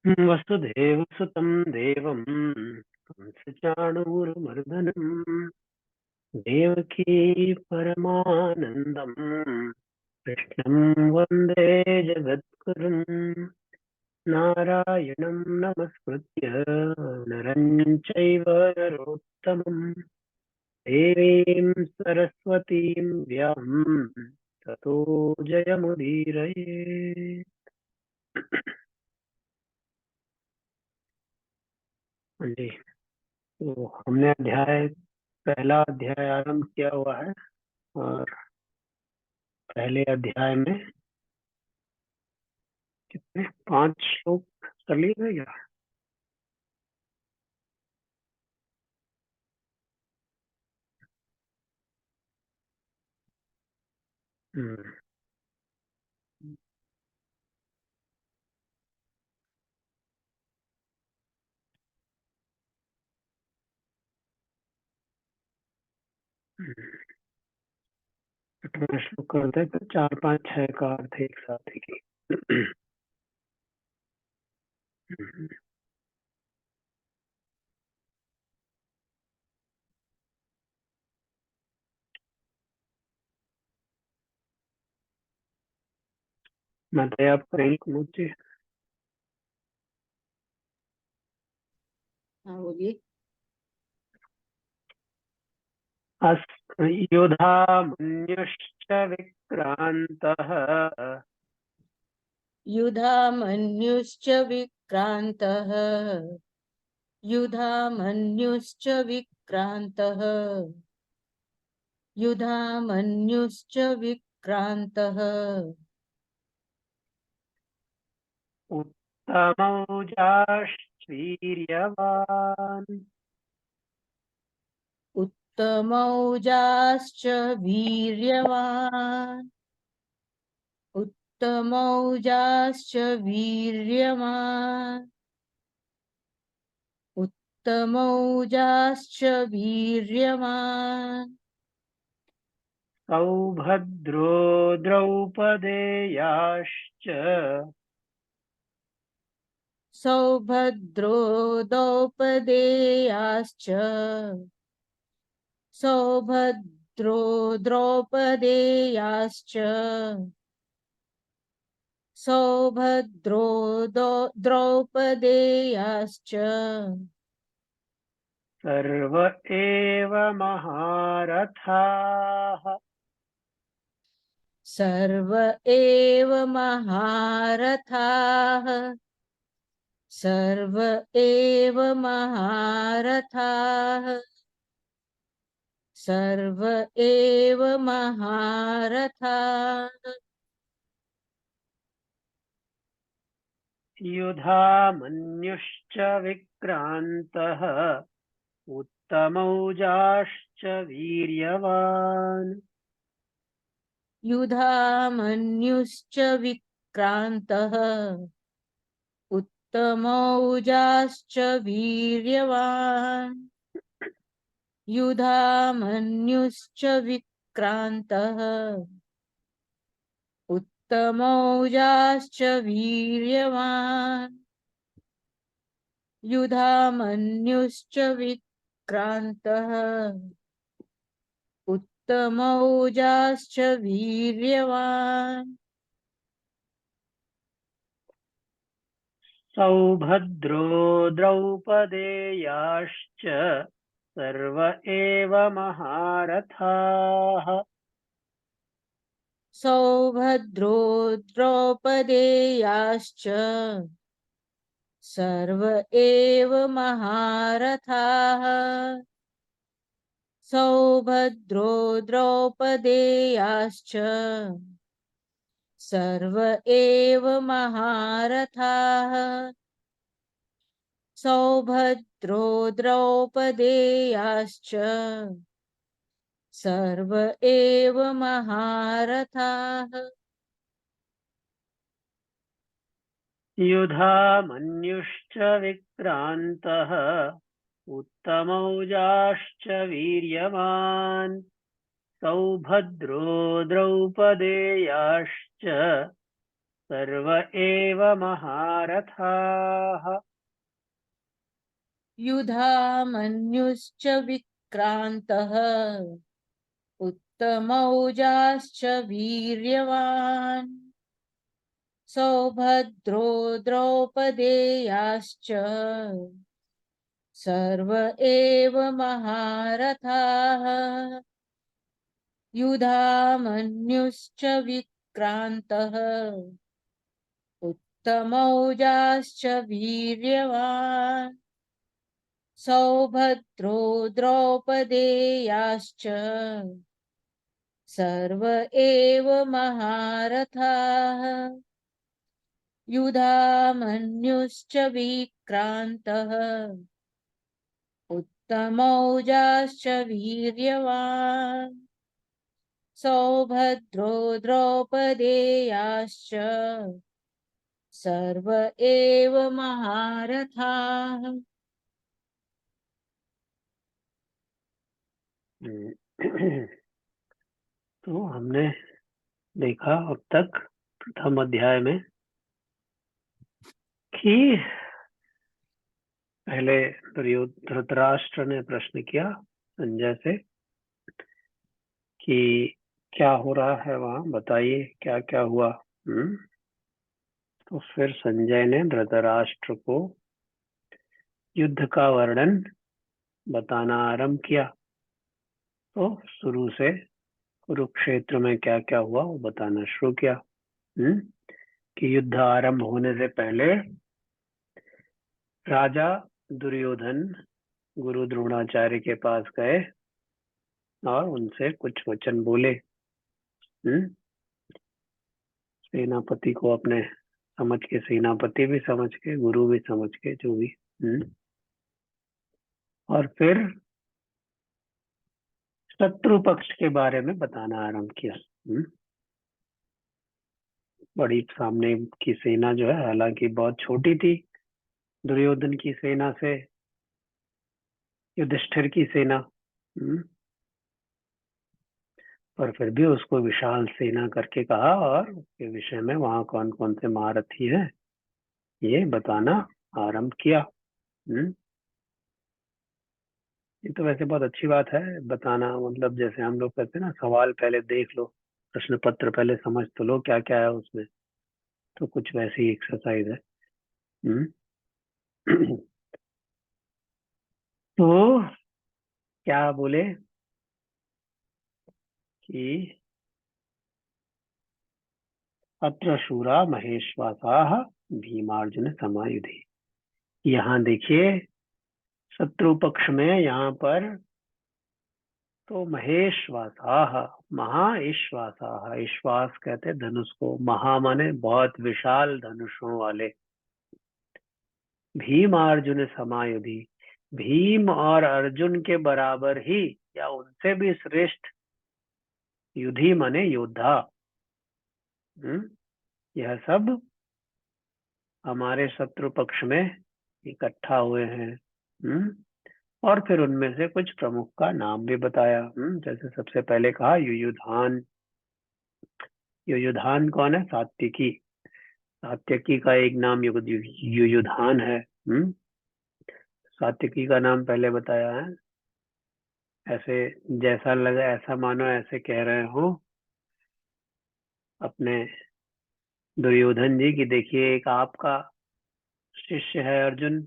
वसुदेव सुतं देवं कंसचाणूरमर्दनम् देवकी परमानन्दम् कृष्णं वन्दे जगद्गुरुम् नारायणं नमस्कृत्य नरं चैव नरोत्तमम् देवीं सरस्वतीं व्यां ततो जयमुदीरये। हाँ जी, तो हमने पहला अध्याय आरंभ किया हुआ है और पहले अध्याय में कितने 5 श्लोक कर लिए थे क्या? हम्म, छठवां श्लोक करते हैं तो 4 5 6 का अर्थ एक साथ ही की। मैं आप करेंगे मुझे हाँ बोलिए। योधा मन्युश्च विक्रान्तः युधामन्युश्च विक्रान्तः युधामन्युश्च विक्रान्तः युधामन्युश्च विक्रान्तः उत्तमौजाश्चीर्यवान् उत्तमौजाश्च वीर्यवान् उत्तमौजाश्च वीर्यवान् उत्तमौजाश्च वीर्यवान् सौभद्रो द्रौपदेयाश्च सौभद्रो द्रौपदेयाश्च सौभद्रो द्रौपदेयाश्च सौभद्रो द्रौपदेयाश्च सर्व एव महारथाः सर्व एव महारथाः सर्व एव महारथाः सर्व एव महारथाः युधामन्युश्च विक्रान्तः उत्तमौजाश्च वीर्यवान् युधामन्युश्च विक्रान्तः उत्तमौजाश्च वीर्यवान् युधामन्युश्च विक्रान्तः उत्तमौजाश्च वीर्यवान् युधामन्युश्च विक्रान्तः उत्तमौजाश्च वीर्यवान् सौभद्रो द्रौपदेयाश्च सर्व एव महारथाः सौभद्रो द्रौपदेयाश्च सर्व एव महारथाः सौभद्रो द्रौपदेयाश्च सर्व एव महारथाः सौभद्रो द्रौपदेयाश्च सर्व एव महारथाः युधामन्युश्च विक्रान्तः उत्तमौजाश्च वीर्यवान् सौभद्रो द्रौपदेयाश्च सर्व एव महारथाः। युधामन्युश्च विक्रान्तः उत्तमौजाश्च वीर्यवान् सौभद्रो द्रौपदेयाश्च सर्व एव महारथाः। युधामन्युश्च विक्रान्तः उत्तमौजाश्च वीर्यवान् सौभद्रो द्रौपदेयाश्च सर्व एव महारथाः। युधामन्युश्च विक्रान्तः उत्तमौजाश्च वीर्यवान् सौभद्रो द्रौपदेयाश्च सर्व एव महारथाः। तो हमने देखा अब तक प्रथम अध्याय में कि पहले धृतराष्ट्र ने प्रश्न किया संजय से कि क्या हो रहा है वहां, बताइए क्या क्या हुआ। तो फिर संजय ने धृतराष्ट्र को युद्ध का वर्णन बताना आरंभ किया। तो शुरू से कुरुक्षेत्र में क्या क्या हुआ वो बताना शुरू किया। कि युद्ध आरंभ होने से पहले राजा दुर्योधन गुरु द्रोणाचार्य के पास गए और उनसे कुछ वचन बोले। सेनापति को अपने समझ के, सेनापति भी समझ के, गुरु भी समझ के, जो भी। और फिर शत्रु पक्ष के बारे में बताना आरंभ किया। बड़ी सामने की सेना जो है हालांकि बहुत छोटी थी दुर्योधन की सेना से, युधिष्ठिर की सेना, पर फिर भी उसको विशाल सेना करके कहा और उसके विषय में वहां कौन कौन से महारथी हैं ये बताना आरंभ किया। ये तो वैसे बहुत अच्छी बात है बताना, मतलब जैसे हम लोग कहते हैं ना, सवाल पहले देख लो, प्रश्न पत्र पहले समझ तो लो क्या क्या है उसमें। तो कुछ वैसी एक्सरसाइज है। तो क्या बोले कि अत्र शूरा महेश्वासाः भीमार्जुन समायुधि। यहाँ देखिए शत्रु पक्ष में यहाँ पर तो महेश्वासाः, महाईश्वासाः, ईश्वास कहते धनुष को, महा माने बहुत विशाल धनुषों वाले। भीमार्जुन समायुधि, भीम और अर्जुन के बराबर ही या उनसे भी श्रेष्ठ युधि माने योद्धा। यह सब हमारे शत्रु पक्ष में इकट्ठा हुए हैं। और फिर उनमें से कुछ प्रमुख का नाम भी बताया। जैसे सबसे पहले कहा युयुधान। युयुधान कौन है? सात्यकी। सात्यकी का एक नाम युयुधान है। सात्यकी का नाम पहले बताया है। ऐसे जैसा लगे ऐसा मानो ऐसे कह रहे हो अपने दुर्योधन जी की देखिए एक आपका शिष्य है अर्जुन,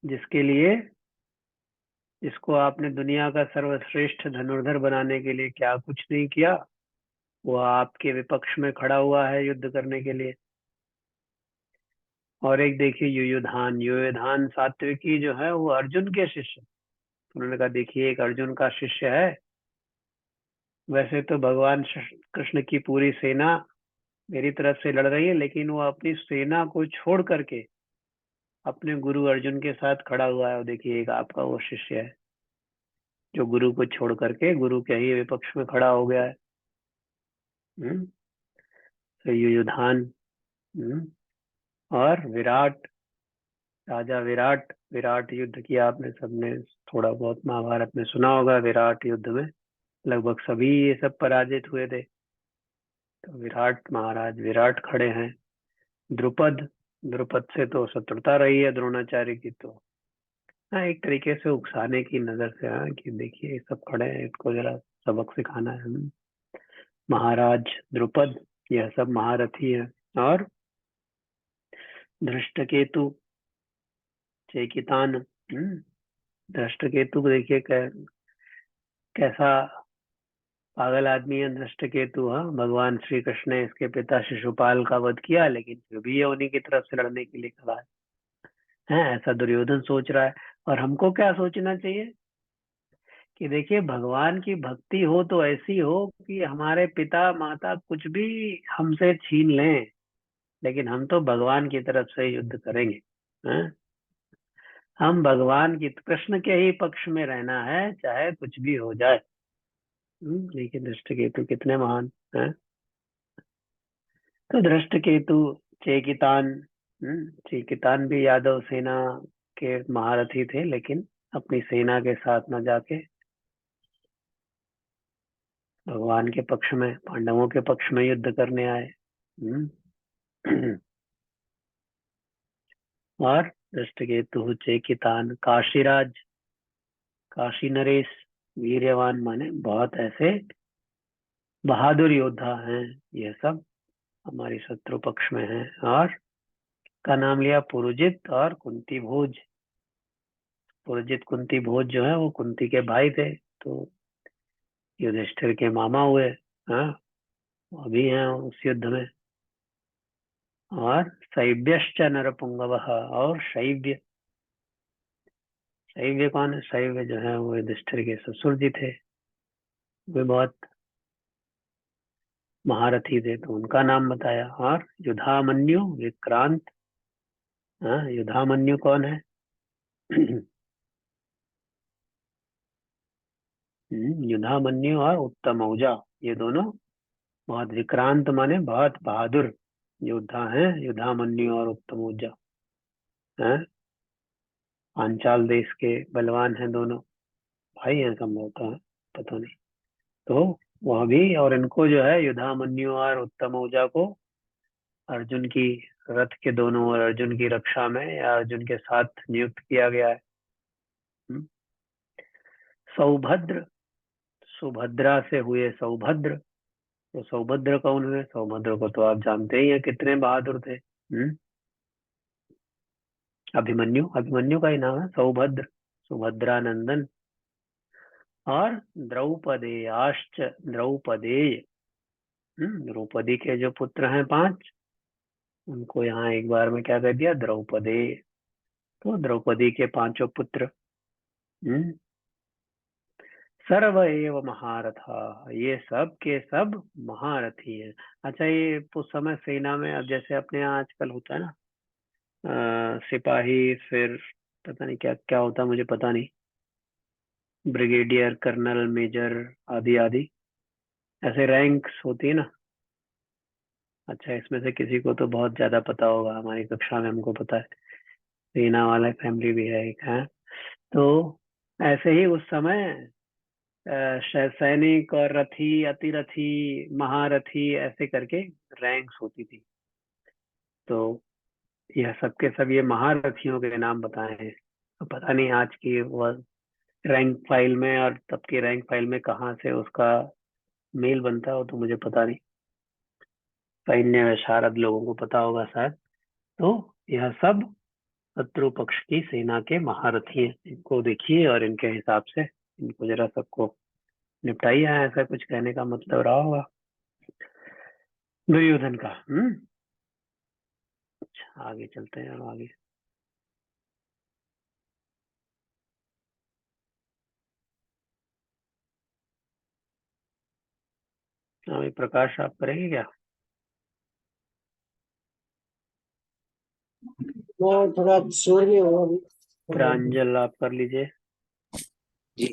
जिसके लिए, जिसको आपने दुनिया का सर्वश्रेष्ठ धनुर्धर बनाने के लिए क्या कुछ नहीं किया, वो आपके विपक्ष में खड़ा हुआ है युद्ध करने के लिए। और एक देखिए युयुधान, युयुधान सात्विकी जो है वो अर्जुन के शिष्य। उन्होंने कहा देखिए एक अर्जुन का शिष्य है। वैसे तो भगवान कृष्ण की पूरी सेना मेरी तरफ से लड़ रही है, लेकिन वो अपनी सेना को छोड़ करके अपने गुरु अर्जुन के साथ खड़ा हुआ है। और देखिए एक आपका वो शिष्य है जो गुरु को छोड़ करके गुरु के ही विपक्ष में खड़ा हो गया है। तो युयुधान और विराट राजा विराट, विराट युद्ध किया, आपने सबने थोड़ा बहुत महाभारत में सुना होगा। विराट युद्ध में लगभग सभी ये सब पराजित हुए थे। तो विराट महाराज विराट खड़े हैं। द्रुपद, द्रुपद से तो शत्रुता रही है द्रोणाचार्य की, तो हाँ एक तरीके से उकसाने की नजर से, हाँ कि देखिए ये सब खड़े हैं, इनको जरा सबक सिखाना है। महाराज द्रुपद, यह सब महारथी है। और धृष्टकेतु, चेकितान, धृष्टकेतु को देखिए कैसा पागल आदमी है धृष्टकेतु। हाँ, भगवान श्री कृष्ण ने इसके पिता शिशुपाल का वध किया, लेकिन फिर भी ये उन्हीं की तरफ से लड़ने के लिए खड़ा है, ऐसा दुर्योधन सोच रहा है। और हमको क्या सोचना चाहिए कि देखिए भगवान की भक्ति हो तो ऐसी हो कि हमारे पिता माता कुछ भी हमसे छीन लें, लेकिन हम तो भगवान की तरफ से युद्ध करेंगे। हैं? हम भगवान की, कृष्ण के ही पक्ष में रहना है, चाहे कुछ भी हो जाए। देखिए धृष्टकेतु कितने महान हैं। तो धृष्टकेतु, चेकितान, चेकितान भी यादव सेना के महारथी थे, लेकिन अपनी सेना के साथ न जाके भगवान के पक्ष में, पांडवों के पक्ष में युद्ध करने आए। और धृष्टकेतु, चेकितान, काशीराज, काशी नरेश, वीर्यवान माने बहुत ऐसे बहादुर योद्धा हैं। ये सब हमारी शत्रु पक्ष में हैं। और का नाम लिया पुरुजित और कुंती भोज। पुरुजित कुंती भोज जो है वो कुंती के भाई थे, तो युधिष्ठिर के मामा हुए। हाँ, वो अभी हैं उस युद्ध में। और शैव्यश्च नरपुंगवः, और शैव्य, शैव्य कौन है? शैव्य जो है वो युधिष्ठिर के ससुर जी थे, वे बहुत महारथी थे, तो उनका नाम बताया। और युधामन्यु, विक्रांत। हाँ, युधामन्यु कौन है? युधामन्यु और उत्तमौजा, ये दोनों बहुत विक्रांत माने बहुत बहादुर योद्धा हैं, युधामन्यु और उत्तमौजा। हैं, पांचाल देश के बलवान हैं दोनों, भाई हैं संभवतः, पता नहीं। तो वह भी, और इनको जो है युधामन्यु और उत्तमौजा को अर्जुन की, रथ के दोनों ओर अर्जुन की रक्षा में या अर्जुन के साथ नियुक्त किया गया है। हम्म। सौभद्र, सुभद्रा से हुए सौभद्र। तो सौभद्र कौन हुए? सौभद्र को तो आप जानते ही हैं, कितने बहादुर थे। अभिमन्यु, अभिमन्यु का ही नाम है सौभद्र, सुभद्रा नंदन। और द्रौपदेयाश्च, द्रौपदेय, द्रौपदी के जो पुत्र हैं पांच, उनको यहाँ एक बार में क्या कर दिया? द्रौपदेय। तो द्रौपदी के पांचों पुत्र। हम्म सर्व एव महारथा, ये सब के सब महारथी हैं। अच्छा, ये उस समय सेना में, अब जैसे अपने यहाँ आजकल होता है ना, सिपाही, फिर पता नहीं क्या क्या होता, मुझे पता नहीं, ब्रिगेडियर, कर्नल, मेजर, आदि आदि ऐसे रैंक्स होती है ना। अच्छा, इसमें से किसी को तो बहुत ज्यादा पता होगा, हमारी कक्षा में हमको पता है, सेना वाला फैमिली भी है एक है। तो ऐसे ही उस समय सैनिक और रथी, अतिरथी, महारथी ऐसे करके रैंक्स होती थी। तो यह सब के सब ये महारथियों के नाम बताए हैं। तो पता नहीं आज की वो रैंक फाइल में और तब की रैंक फाइल में कहाँ से उसका मेल बनता हो, तो मुझे पता नहीं, सैन्य विशारद लोगों को पता होगा शायद। तो यह सब शत्रु पक्ष की सेना के महारथी हैं, इनको देखिए और इनके हिसाब से इनको जरा सबको निपटाइए, ऐसा कुछ कहने का मतलब रहा होगा दुर्योधन का। अच्छा, आगे चलते हैं, अब आगे। अभी प्रकाश आप करेंगे क्या? वो थोड़ा शोर भी होगा अभी। प्रांजल आप कर लीजिए। जी।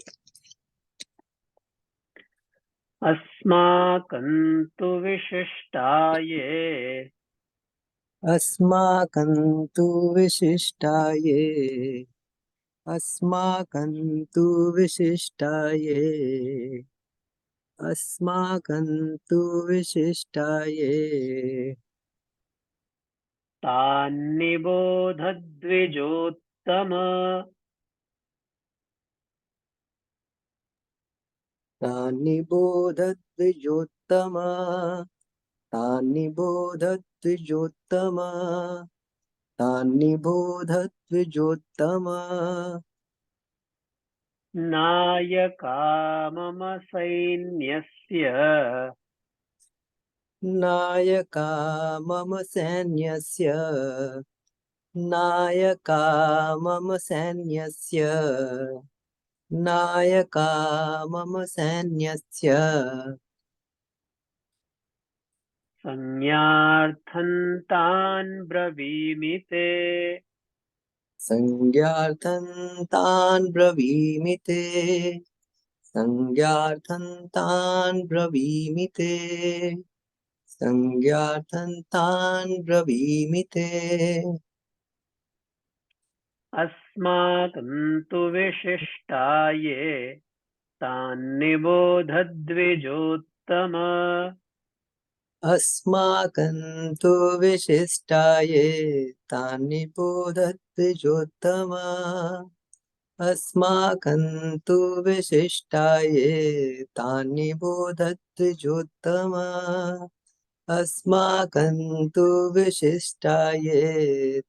अस्माकं तु विशिष्टाये अस्माकं तु विशिष्टाये अस्माकं तु विशिष्टाये अस्माकं तु विशिष्टाये तान्निबोध द्विजोत्तम तान्निबोध द्विजोत्तम तान्निबोध द्विजोत्तम तान्निबोध द्विजोत्तम नायका मम सैन्यस्य नायका मम सैन्यस्य नायका मम सैन्यस्य नायका मम सैन्यस्य संज्ञार्थं तान् ब्रवीमि ते संज्ञार्थं तान् ब्रवीमि ते संज्ञार्थं तान् ब्रवीमि ते संज्ञार्थं तान् ब्रवीमि ते अस्माकं तु विशिष्टाये तान्निबोध द्विजोत्तम अस्माकं तु विशिष्टाये तान्निबोध द्विजोत्तम अस्माकं तु विशिष्टाये तान्निबोध द्विजोत्तम अस्माकं तु विशिष्टाये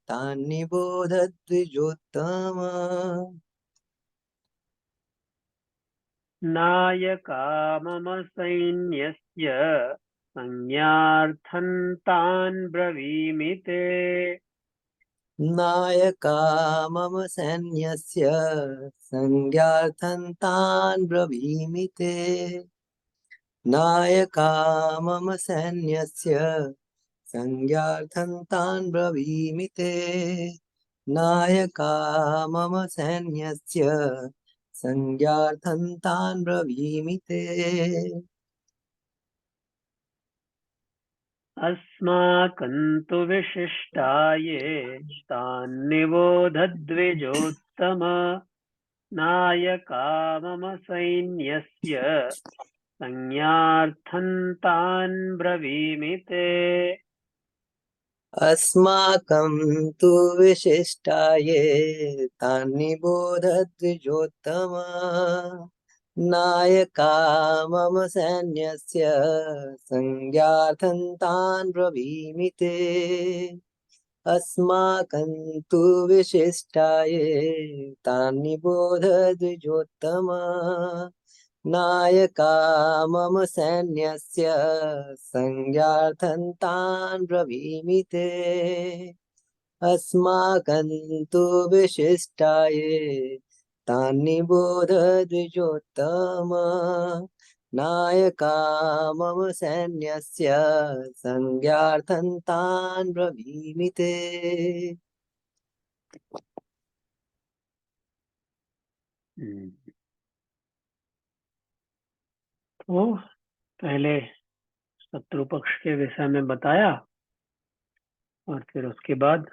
तान्निबोध द्विजोत्तम नायका मम सैन्यस्य संज्ञार्थं तान् ब्रवीमि ते नायका मम सैन्यस्य संज्ञार्थं तान् ब्रवीमि ते नायका मम सैन्यस्य संज्ञार्थं तान् ब्रवीमि ते नायका मम सैन्यस्य संज्ञार्थं तान् ब्रवीमि ते अस्माकं तु विशिष्टाये तान्निबोध द्विजोत्तम नायका मम सैन्यस्य संज्ञार्थं तान् ब्रवीमि ते अस्माकं तु विशिष्टाये तान्निबोध द्विजोत्तम नायका मम सैन्यस्य संज्ञार्थं तान् ब्रवीमि ते अस्माकं तु विशिष्टाये तान्निबोध द्विजोत्तम नायका मम सैन्यस्य संज्ञार्थं तान् ब्रवीमि ते अस्माकं तु विशिष्टाये तान्निबोध द्विजोत्तम नायका मम सैन्यस्य संज्ञार्थं तान् ब्रवीमि ते तो पहले शत्रु पक्ष के विषय में बताया और फिर उसके बाद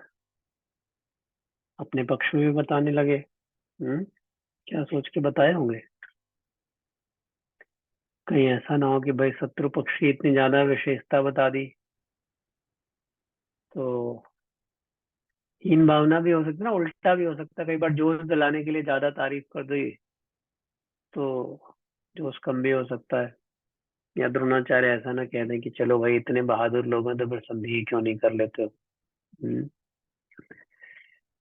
अपने पक्ष में भी बताने लगे। क्या सोच के बताए होंगे? कहीं ऐसा ना हो कि भाई शत्रु पक्ष की इतनी ज्यादा विशेषता बता दी तो हीन भावना भी हो सकती है ना, उल्टा भी हो सकता है। कई बार जोश दिलाने के लिए ज्यादा तारीफ कर दी तो जोश कम भी हो सकता है, या द्रोणाचार्य ऐसा ना कह दें कि चलो भाई इतने बहादुर लोग हैं तो फिर संधि क्यों नहीं कर लेते हो।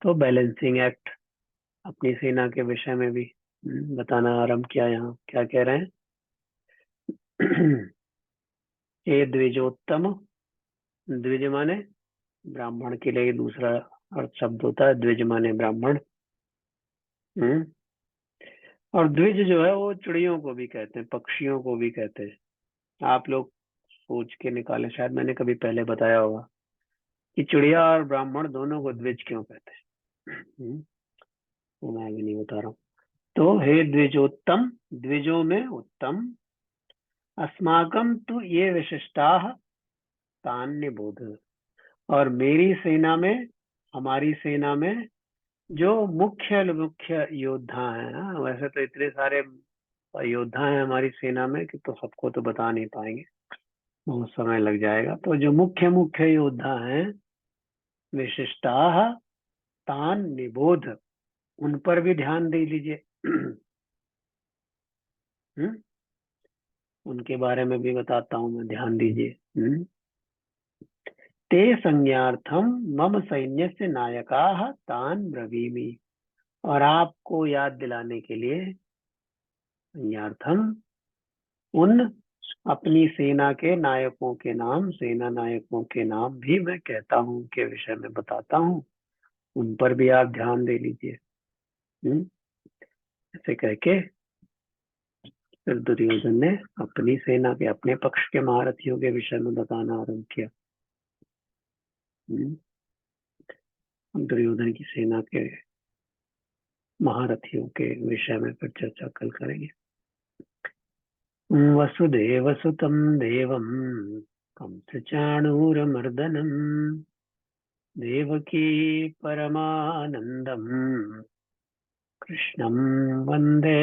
तो बैलेंसिंग एक्ट अपनी सेना के विषय में भी बताना आरंभ किया। यहाँ क्या कह रहे हैं? ये द्विजोत्तम, द्विज माने ब्राह्मण के लिए दूसरा अर्थ शब्द होता है, द्विज माने ब्राह्मण। और द्विज जो है वो चिड़ियों को भी कहते हैं, पक्षियों को भी कहते हैं। आप लोग सोच के निकालें, शायद मैंने कभी पहले बताया होगा कि चिड़िया और ब्राह्मण दोनों को द्विज क्यों कहते हैं। तो मैं भी नहीं बता रहा हूँ। तो हे द्विजोत्तम, द्विजों में उत्तम, अस्माकं तु ये विशिष्टाः तान्निबोध, और मेरी सेना में, हमारी सेना में जो मुख्य मुख्य योद्धा हैं, वैसे तो इतने सारे योद्धा हैं हमारी सेना में कि तो सबको तो बता नहीं पाएंगे, बहुत समय लग जाएगा। तो जो मुख्य मुख्य योद्धा हैं, विशिष्टाः तान निबोध, उन पर भी ध्यान दे लीजिए। उनके बारे में भी बताता हूं मैं, ध्यान दीजिए। ते संज्ञार्थम मम सैन्यस्य नायकाः तान ब्रवीमि, और आपको याद दिलाने के लिए, संज्ञार्थम, उन अपनी सेना के नायकों के नाम, सेना नायकों के नाम भी मैं कहता हूं, के विषय में बताता हूं, उन पर भी आप ध्यान दे लीजिए। ऐसे कह के फिर दुर्योधन ने अपनी सेना के, अपने पक्ष के महारथियों के विषय में बताना आरंभ किया। दुर्योधन की सेना के महारथियों के विषय में फिर चर्चा कल करेंगे। वसुदेव सुतं देवं कंसचाणूरमर्दनम् देवकी परमानंदम कृष्णं वंदे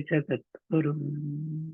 जगद्गुरुम्।